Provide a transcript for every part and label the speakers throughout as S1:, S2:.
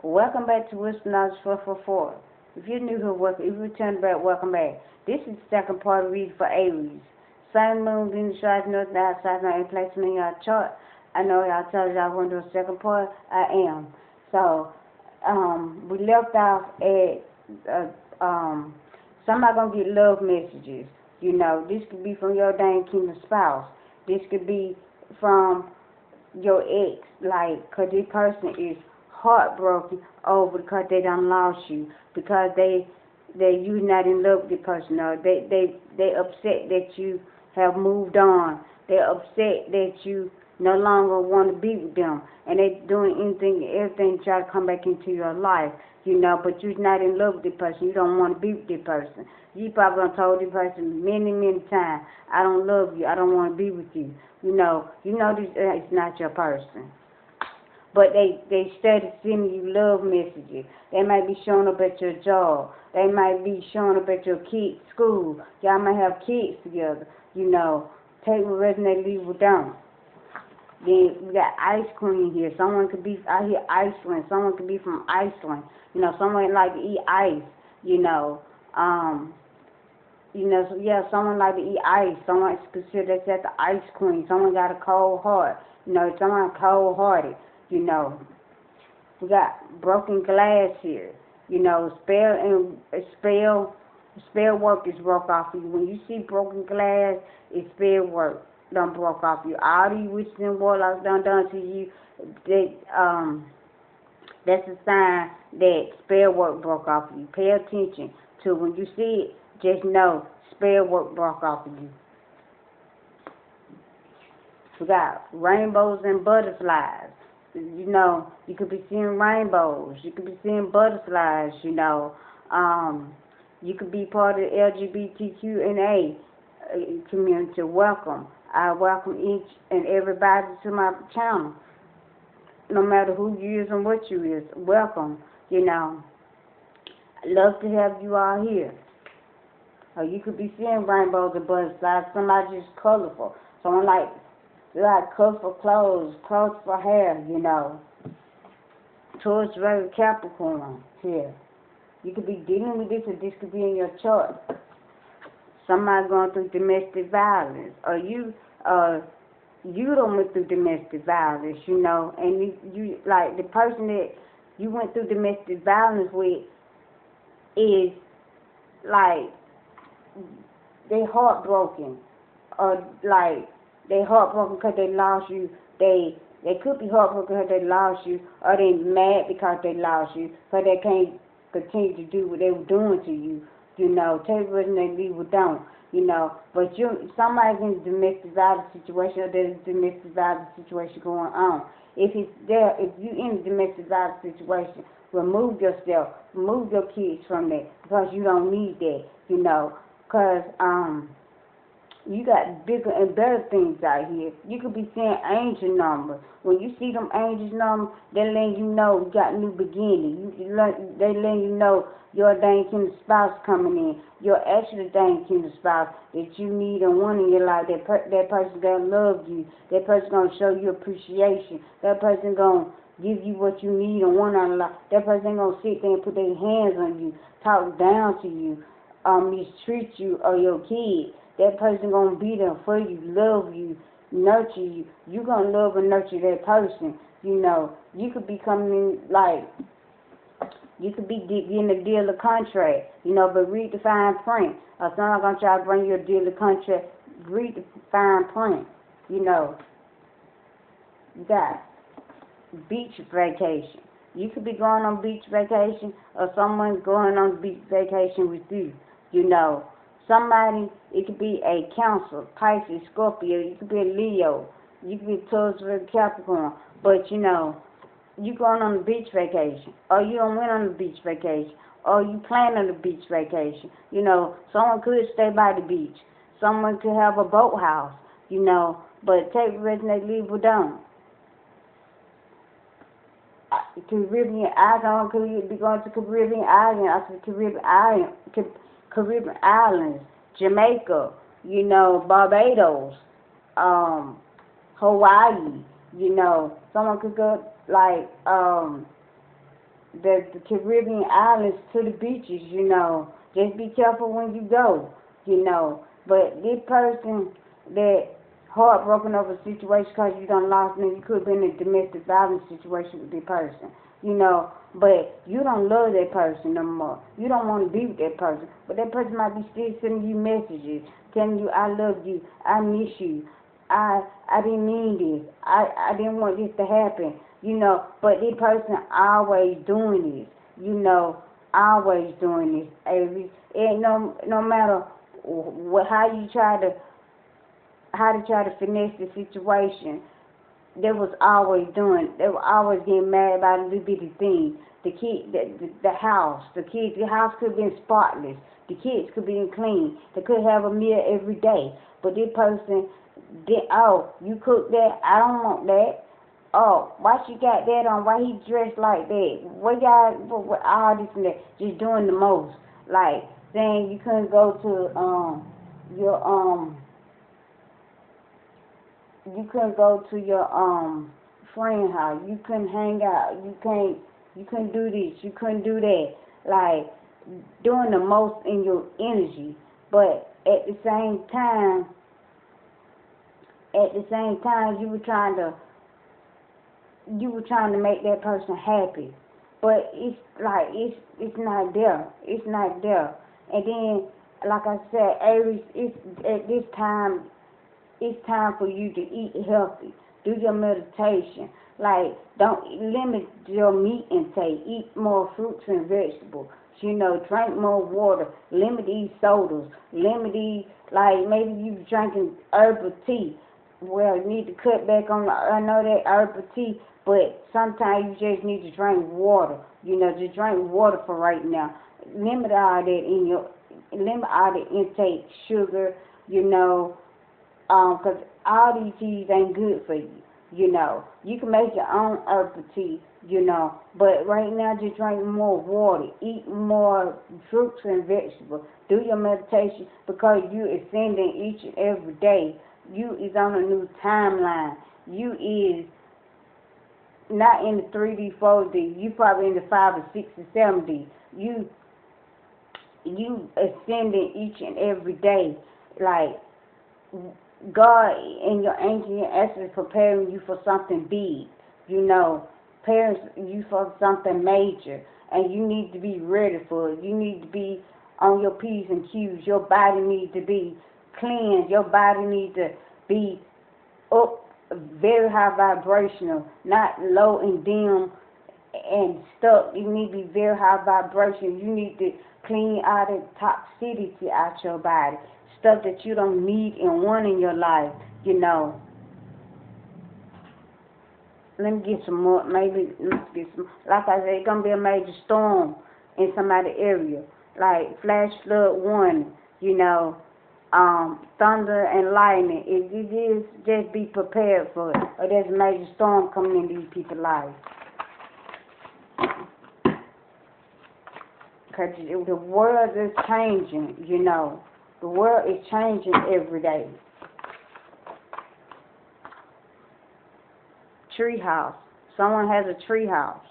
S1: Welcome back to Wisdom Knowledge 444. If you're new here, welcome. If you return back, welcome back. This is the second part of reading for Aries. Sun, Moon, Venus, Rise, North, South, North, and placement in your chart. I know y'all told y'all want to do a second part. I am. So, we left off at, somebody gonna get love messages. You know, this could be from your dang kingdom spouse. This could be from your ex, like, cause this person is heartbroken over because they done lost you, because you not in love with the person, or they upset that you have moved on. They're upset that you no longer want to be with them, and they doing anything, everything to try to come back into your life, you know, but you're not in love with the person. You don't want to be with the person. You probably done told the person many times, I don't love you, I don't want to be with you. You know this is not your person. But they started sending you love messages. They might be showing up at your job. They might be showing up at your kids' school. Y'all might have kids together. You know, take what resonate, leave what don't. Then we got Ice Queen here. Someone could be out here Iceland. Someone could be from Iceland. You know, someone like to eat ice. So yeah, someone like to eat ice. Someone consider themselves the Ice Queen. Someone got a cold heart. You know, someone cold-hearted. You know, we got broken glass here. You know, spell work is broke off of you. When you see broken glass, it's spell work done broke off you. All these witches and warlocks done to you. That's a sign that spell work broke off of you. Pay attention to when you see it. Just know spell work broke off of you. We got rainbows and butterflies. You know, you could be seeing rainbows. You could be seeing butterflies, you know. You could be part of the LGBTQNA community. Welcome. I welcome each and everybody to my channel. No matter who you is and what you is. Welcome, you know. I love to have you all here. Or you could be seeing rainbows and butterflies. Somebody just colorful. Someone like colorful clothes for hair, you know. Taurus, Virgo, Capricorn here. You could be dealing with this, or this could be in your chart. Somebody going through domestic violence, or you don't went through domestic violence, you know, and you like the person that you went through domestic violence with is like they heartbroken, or like they heartbroken because they lost you. They could be heartbroken because they lost you, or they mad because they lost you, because they can't continue to do what they were doing to you. You know, take what they leave what don't. You know, but somebody's in a domestic violence situation, or there's a domestic violence situation going on. If you in a domestic violence situation, remove yourself, remove your kids from that, because you don't need that. You know, because you got bigger and better things out here. You could be seeing angel numbers. When you see them angels numbers, they're letting you know you got new beginning. They're letting you know your dang kingdom spouse coming in. Your actual dang kingdom spouse that you need and want in your life. That person gonna love you. That person gonna show you appreciation. That person gonna give you what you need and want out of life. That person gonna sit there and put their hands on you, talk down to you, mistreat you or your kids. That person gonna be there for you, love you, nurture you. You gonna love and nurture that person. You know, you could be coming in like, you could be getting a deal or contract. You know, but read the fine print. Or someone gonna try to bring you a deal or contract. Read the fine print. You know, you got beach vacation. You could be going on beach vacation, or someone going on beach vacation with you. You know. Somebody, it could be a Cancer, Pisces, Scorpio, you could be a Leo, you could be Taurus, Virgo, Capricorn, but you know, you going on a beach vacation, or you don't went on a beach vacation, or you plan on a beach vacation. You know, someone could stay by the beach, someone could have a boathouse, you know, but take resonate, leave with them. Caribbean Island, could be going to Caribbean Island. I said Caribbean Islands, Jamaica, you know, Barbados, Hawaii, you know. Someone could go like the Caribbean islands to the beaches, you know. Just be careful when you go, you know. But this person that heartbroken over a situation because you done lost me, you could have been in a domestic violence situation with this person, you know. But you don't love that person no more. You don't want to be with that person. But that person might be still sending you messages, telling you, I love you, I miss you, I didn't mean this, I didn't want this to happen, you know. But this person always doing this, you know, always doing this. And no matter how you try to finesse the situation, they was always doing. They were always getting mad about a little bitty thing. The house could have been spotless. The kids could be clean. They could have a meal every day. But this person did. Oh, you cook that? I don't want that. Oh, why she got that on? Why he dressed like that? What all this and that? Just doing the most. Like saying you couldn't go to your you couldn't go to your friend house. You couldn't hang out. You couldn't do this. You couldn't do that. Like doing the most in your energy, but at the same time, you were trying to make that person happy. But it's like it's not there. It's not there. And then, like I said, Aries, it's at this time. It's time for you to eat healthy. Do your meditation. Like, don't limit your meat intake. Eat more fruits and vegetables. You know, drink more water. Limit these sodas. Limit these, like, maybe you drinking herbal tea. Well, you need to cut back on, I know that herbal tea, but sometimes you just need to drink water. You know, just drink water for right now. Limit all the intake, sugar, you know, because all these teas ain't good for you, you know. You can make your own herbal tea, you know, but right now just drink more water, eat more fruits and vegetables, do your meditation, because you ascending each and every day. You is on a new timeline. You is not in the 3D, 4D. You probably in the 5 or 6 or 7D. You ascending each and every day, like God and your ancient essence preparing you for something big, you know, preparing you for something major, and you need to be ready for it. You need to be on your P's and Q's. Your body needs to be cleansed. Your body needs to be up, very high vibrational, not low and dim and stuck. You need to be very high vibration. You need to clean out the toxicity out your body. Stuff that you don't need and want in your life, you know. Let me get some more, let's get some, like I said, it's going to be a major storm in some other area, like flash flood warning, you know, thunder and lightning. If it is, just be prepared for it, or there's a major storm coming in these people's lives. Because the world is changing, you know. The world is changing every day. Tree house. Someone has a tree house.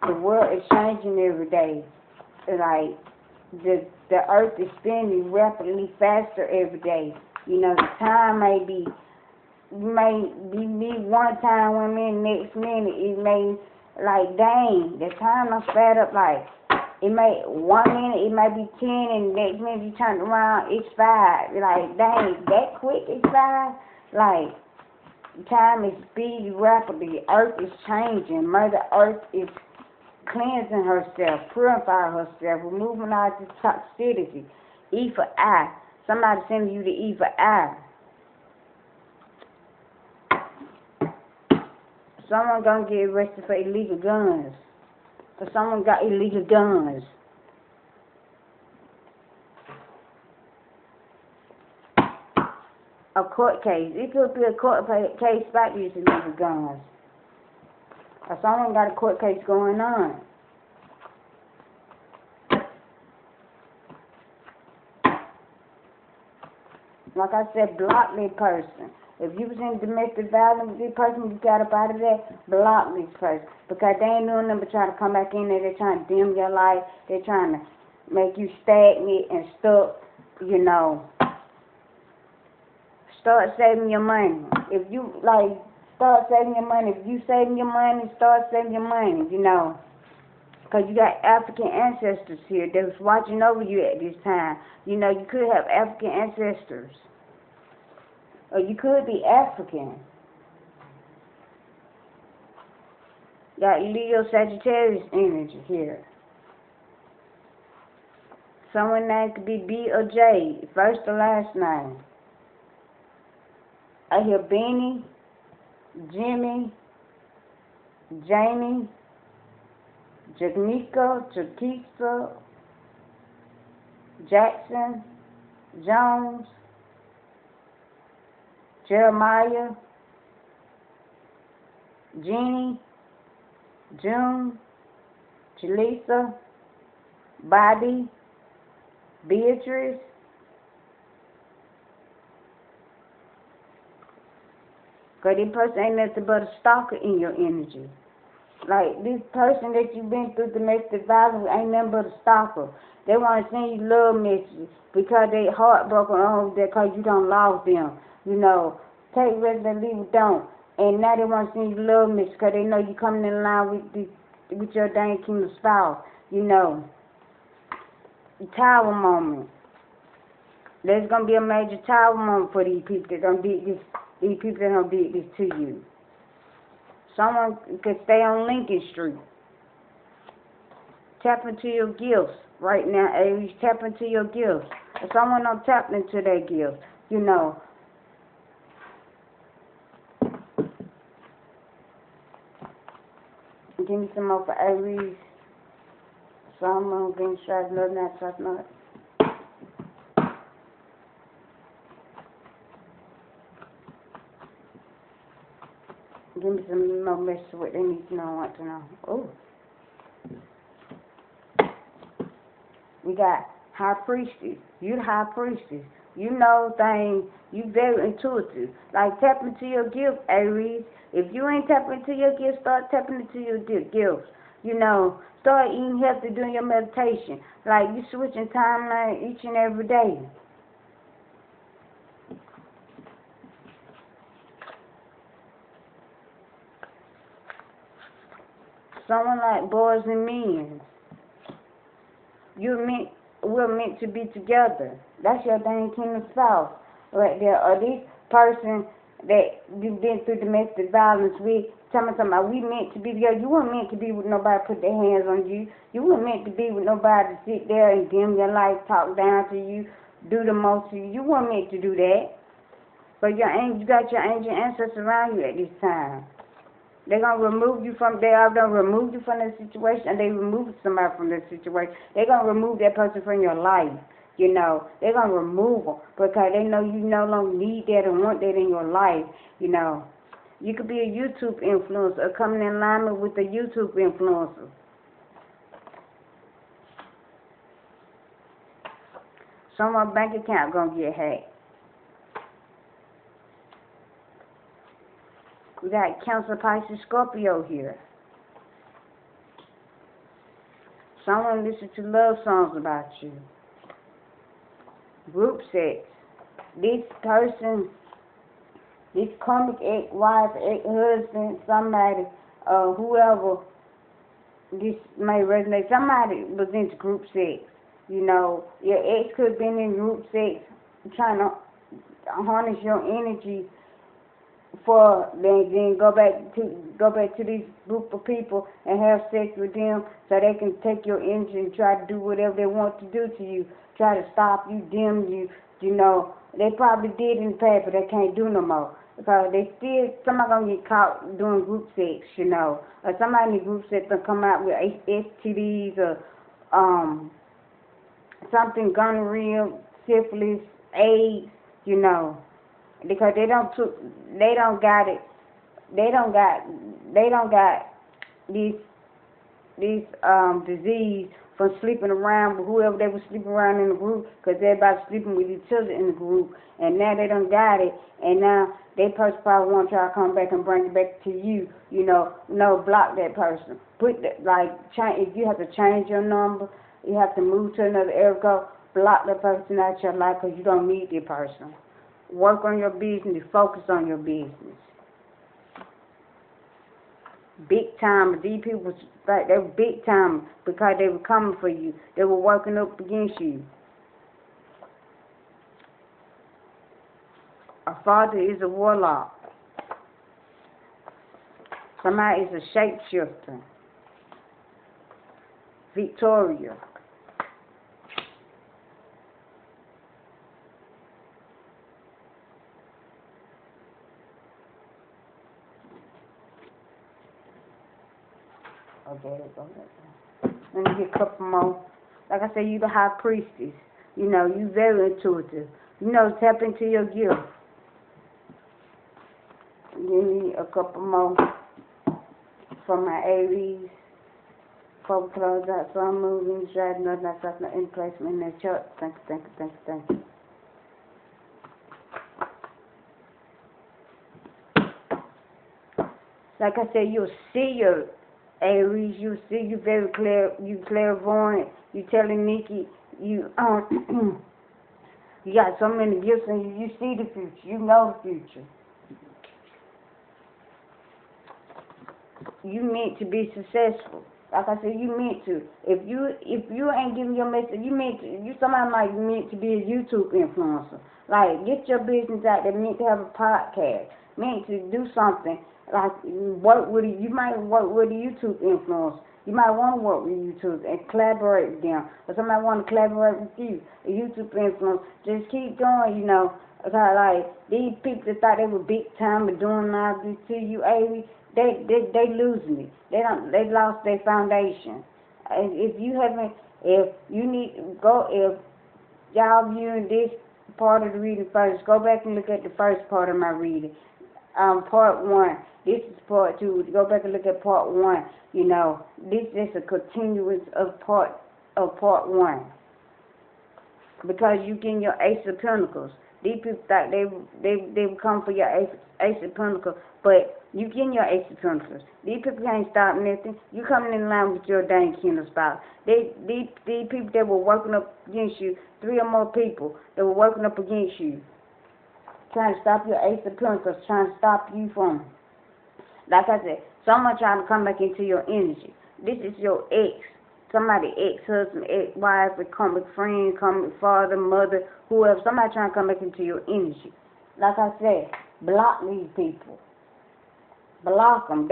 S1: The world is changing every day. Like the earth is spinning rapidly faster every day. You know, the time may be, you may be one time, 1 minute, next minute it may, like, dang, the time I'm sped up, like, it may, 1 minute, it may be 10, and the next minute you turn around, it's 5. Like, dang, that quick, it's 5. Like, time is speeding rapidly. Earth is changing. Mother Earth is cleansing herself, purifying herself, removing all this toxicity. E for eye. Somebody sending you the E for eye. Someone gonna get arrested for illegal guns. Because someone got illegal guns. A court case. It could be a court case about these illegal guns. Or someone got a court case going on. Like I said, block that person. If you was in domestic violence with this person, you got up out of that, block this person. Because they ain't doing nothing but trying to come back in there. They're trying to dim your life. They're trying to make you stagnant and stuck, you know. Start saving your money. If you, like, start saving your money. If you saving your money, start saving your money, you know. Because you got African ancestors here that was watching over you at this time. You know, you could have African ancestors. Or you could be African. Got Leo Sagittarius energy here. Someone name could be B or J, first or last name. I hear Beanie, Jimmy, Jamie, Janika, Jakisa, Jackson, Jones, Jeremiah, Jeannie, June, Jaleesa, Bobby, Beatrice, because this person ain't nothing but a stalker in your energy. Like, this person that you've been through domestic violence ain't nothing but a stalker. They want to send you love messages because they heartbroken over there because you don't love them. You know, take rest and leave it, don't. And now they want to send you love messages because they know you coming in line with your dang kingdom spouse. You know, tower moment. There's going to be a major tower moment for these people that don't did this. These people that don't did this to you. Someone could stay on Lincoln Street. Tap into your gifts right now, Aries. Tap into your gifts. If someone don't tap into their gifts, you know. Give me some more for Aries. Someone getting shot, love not, trust not. Give me some more messages what they need to know, want to know. Oh. We got High Priestess. You the High Priestess. You know things. You very intuitive. Like, tap into your gift, Aries. If you ain't tapping into your gift, start tapping into your gifts. You know, start eating healthy, doing your meditation. Like, you switching timeline each and every day. Someone like boys and men. We're meant to be together. That's your dang kingdom spouse right there. Or this person that you've been through domestic violence with, tell me something about we meant to be together. You weren't meant to be with nobody put their hands on you. You weren't meant to be with nobody to sit there and dim your life, talk down to you, do the most to you. You weren't meant to do that. But you got your angel ancestors around you at this time. They're going to remove you from, they are going to remove you from that situation, and they remove somebody from that situation. They're going to remove that person from your life, you know. They're going to remove them because they know you no longer need that and want that in your life, you know. You could be a YouTube influencer or coming in alignment with the YouTube influencer. Someone's bank account going to get hacked. We got Cancer, Pisces, Scorpio here. Someone listen to love songs about you. Group sex. This person, this karmic ex-wife, ex-husband, somebody, whoever this may resonate, somebody was into group sex. You know, your ex could have been in group sex trying to harness your energy for then go back to this group of people and have sex with them so they can take your energy and try to do whatever they want to do to you, try to stop you, dim you, you know. They probably did in the past, but they can't do no more. Because somebody gonna get caught doing group sex, you know. Or somebody in the group sex gonna come out with STDs or something, gonorrhea, syphilis, AIDS, you know. Because they don't got this disease from sleeping around with whoever they were sleeping around in the group, because everybody sleeping with each other in the group, and now they done got it, and now they person probably want to try to come back and bring it back to you. No, block that person. Put that, like, change. If you have to change your number, you have to move to another area code. Block that person out your life because you don't need that person. Work on your business. Focus on your business. Big time. These people was like, they were big time because they were coming for you. They were working up against you. A father is a warlock. Somebody is a shapeshifter. Victoria. Okay, let me get a couple more. Like I said, you the high priestess. You very intuitive. Tap into your gift. Give me a couple more from my Aries. Before we close out, so I'm moving, driving, nothing, that's not in placement in that chart. Thank you. Like I said, you'll see your Aries, you very clear, you clairvoyant, you telling Nikki, you you got so many gifts and you see the future, you know the future. You meant to be successful. Like I said, you meant to. If you ain't giving your message, somebody might be meant to be a YouTube influencer. Like, get your business out there, meant to have a podcast, meant to do something. Like, you might work with a YouTube influencer. You might want to work with YouTube and collaborate with them. Or somebody want to collaborate with you, a YouTube influencer. Just keep going, Like, these people that thought they were big time and doing all this to you, Amy, they losing it. They lost their foundation. If y'all viewing this part of the reading first, go back and look at the first part of my reading. Part 1. This is part 2. Go back and look at part 1. This is a continuance of part 1. Because you getting your Ace of Pentacles. These people thought they would come for your Ace of Pentacles, but you getting your Ace of Pentacles. These people can't stop nothing. You coming in line with your dang kin of spouse. These people that were working up against you, 3 or more people that were working up against you, trying to stop your Ace of Pentacles, trying to stop you from, like I said, someone trying to come back into your energy. This is your ex. Somebody, ex-husband, ex-wife, a comic friend, comic father, mother, whoever. Somebody trying to come back into your energy. Like I said, block these people. Block them.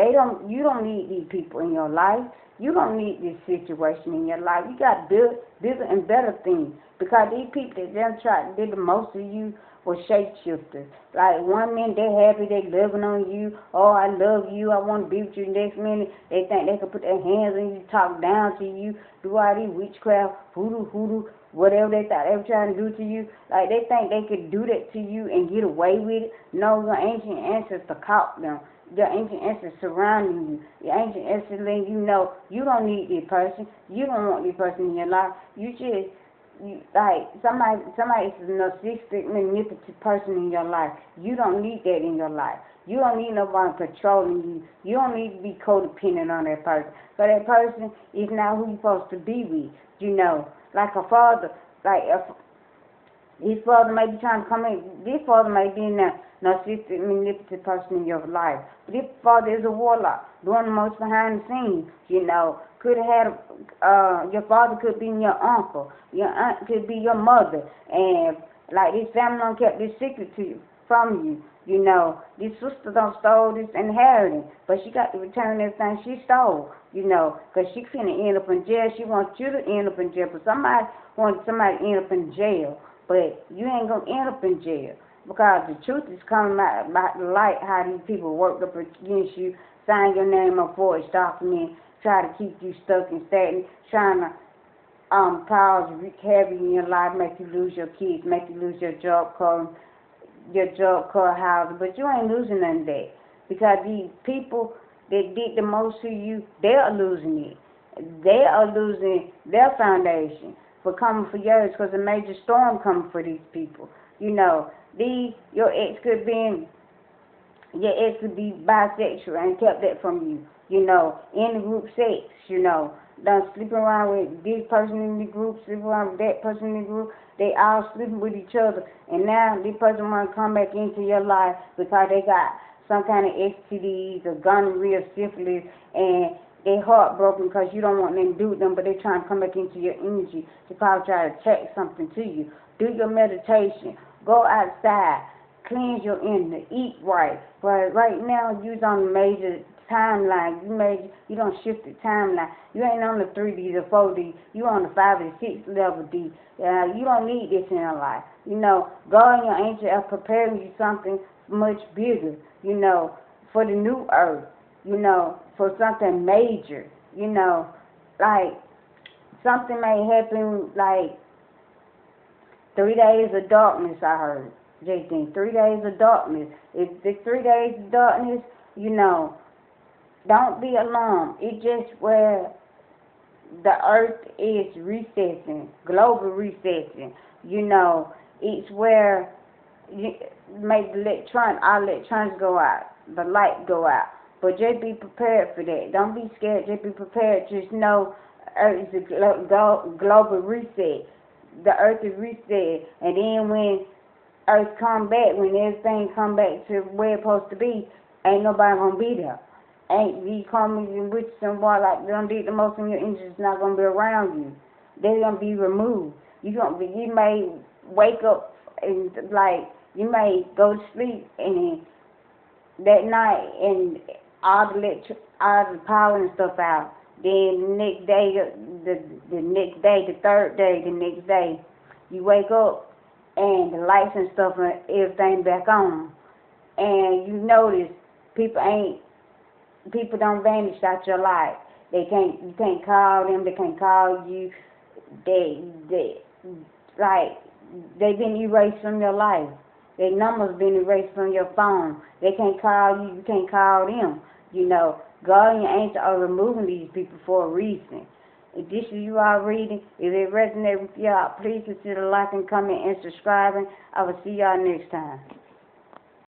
S1: You don't need these people in your life. You don't need this situation in your life. You got bigger and better things. Because these people that done try to do the most of you were shapeshifters. Like, one minute they happy, they loving on you. Oh, I love you, I want to be with you. Next minute they think they can put their hands on you, talk down to you, do all these witchcraft, hoodoo, whatever they thought they were trying to do to you. Like, they think they could do that to you and get away with it. No, your ancient ancestors caught them. Your ancient ancestors surrounding you. Your ancient ancestors letting you know you don't need this person. You don't want this person in your life. Like, somebody is a narcissistic, manipulative person in your life. You don't need that in your life. You don't need nobody controlling you. You don't need to be codependent on that person. So that person is not who you're supposed to be with. Like a father, his father may be trying to come in. This father may be in a narcissistic, manipulative person in your life. This father is a warlock, doing the most behind the scenes. Could have had your father could be your uncle, your aunt could be your mother, and like this family don't kept this secret from you. This sister don't stole this inheritance, but she got to return everything she stole. Because she finna end up in jail. She wants you to end up in jail, but somebody wants somebody to end up in jail. But you ain't gonna end up in jail because the truth is coming out about the light. How these people worked up against you, sign your name up for a document, try to keep you stuck and stagnant, trying to cause havoc in your life, make you lose your kids, make you lose your job card, house. But you ain't losing none of that because these people that did the most to you, they're losing it. They are losing their foundation for coming for yours because a major storm coming for these people. You know, your ex could be bisexual and kept that from you. You know, in the group sex. You know, done sleeping around with this person in the group, sleeping around with that person in the group. They all sleeping with each other, and now this person want to come back into your life because they got some kind of STDs or gonorrhea, syphilis, and they heartbroken because you don't want them to do with them, but they trying to come back into your energy to probably try to attack something to you. Do your meditation. Go outside. Cleanse your inner. Eat right. But right now, you're on a major timeline. You don't shift the timeline. You ain't on the 3D, the 4D. You on the 5 and 6 level D. You don't need this in your life. You know, God and your angel are preparing you something much bigger, you know, for the new earth, you know, for something major, you know, like something may happen like 3 days of darkness, I heard. They think 3 days of darkness. If the 3 days of darkness, you know, don't be alarmed. It's just where the earth is recessing, global recessing, you know, it's where you make the our electrons go out, the light go out. But just be prepared for that. Don't be scared. Just be prepared. Just know Earth is a global reset. The Earth is reset, and then when Earth come back, when everything come back to where it's supposed to be, ain't nobody gonna be there. Ain't you coming in with some water like they don't do the most in your engine is not gonna be around you. They're gonna be removed. You may wake up and like you may go to sleep and that night and all the power and stuff out. Then the next day, the next day, the third day, the next day, you wake up and the lights and stuff and everything back on, and you notice people don't vanish out your life. You can't call them. They can't call you. They've been erased from your life. Their numbers been erased from your phone. They can't call you. You can't call them. You know, God and your angels are removing these people for a reason. If this is you all reading, if it resonates with y'all, please consider liking, commenting, and subscribing. I will see y'all next time.